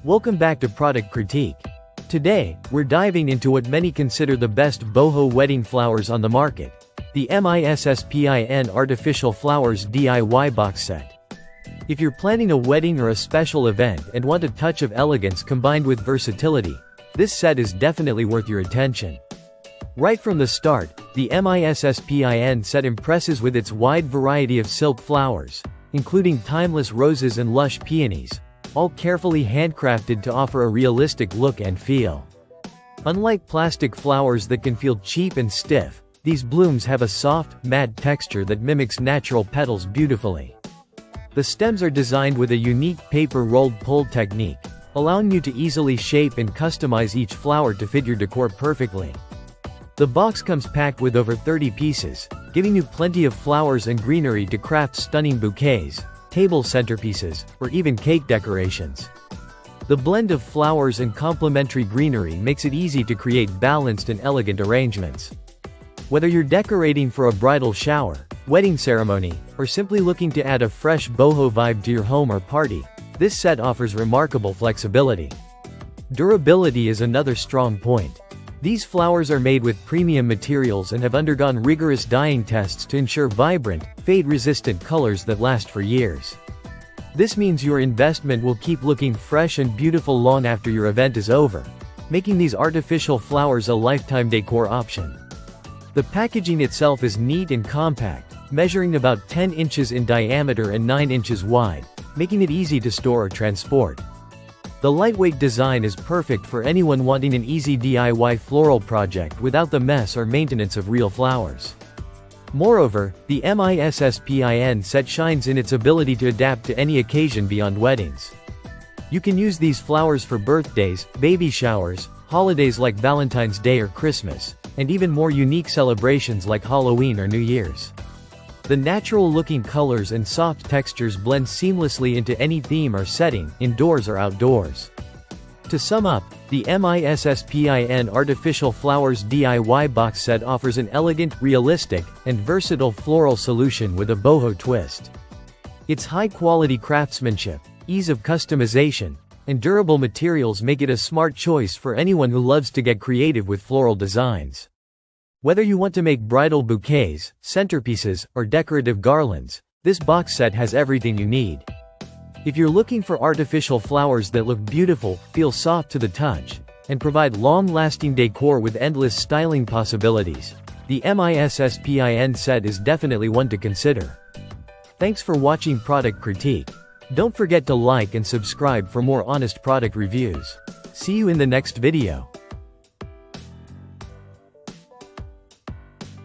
Welcome back to Product Critique. Today, we're diving into what many consider the best boho wedding flowers on the market, the MISSPIN Artificial Flowers DIY Box Set. If you're planning a wedding or a special event and want a touch of elegance combined with versatility, this set is definitely worth your attention. Right from the start, the MISSPIN set impresses with its wide variety of silk flowers, including timeless roses and lush peonies, all carefully handcrafted to offer a realistic look and feel. Unlike plastic flowers that can feel cheap and stiff, these blooms have a soft, matte texture that mimics natural petals beautifully. The stems are designed with a unique paper-rolled pull technique, allowing you to easily shape and customize each flower to fit your decor perfectly. The box comes packed with over 30 pieces, giving you plenty of flowers and greenery to craft stunning bouquets, table centerpieces, or even cake decorations. The blend of flowers and complementary greenery makes it easy to create balanced and elegant arrangements. Whether you're decorating for a bridal shower, wedding ceremony, or simply looking to add a fresh boho vibe to your home or party, this set offers remarkable flexibility. Durability is another strong point. These flowers are made with premium materials and have undergone rigorous dyeing tests to ensure vibrant, fade-resistant colors that last for years. This means your investment will keep looking fresh and beautiful long after your event is over, making these artificial flowers a lifetime decor option. The packaging itself is neat and compact, measuring about 10 inches in diameter and 9 inches wide, making it easy to store or transport. The lightweight design is perfect for anyone wanting an easy DIY floral project without the mess or maintenance of real flowers. Moreover, the MISSPIN set shines in its ability to adapt to any occasion beyond weddings. You can use these flowers for birthdays, baby showers, holidays like Valentine's Day or Christmas, and even more unique celebrations like Halloween or New Year's. The natural-looking colors and soft textures blend seamlessly into any theme or setting, indoors or outdoors. To sum up, the MISSPIN Artificial Flowers DIY Box Set offers an elegant, realistic, and versatile floral solution with a boho twist. Its high-quality craftsmanship, ease of customization, and durable materials make it a smart choice for anyone who loves to get creative with floral designs. Whether you want to make bridal bouquets, centerpieces, or decorative garlands, this box set has everything you need. If you're looking for artificial flowers that look beautiful, feel soft to the touch, and provide long-lasting decor with endless styling possibilities, the MISSPIN set is definitely one to consider. Thanks for watching Product Critique. Don't forget to like and subscribe for more honest product reviews. See you in the next video.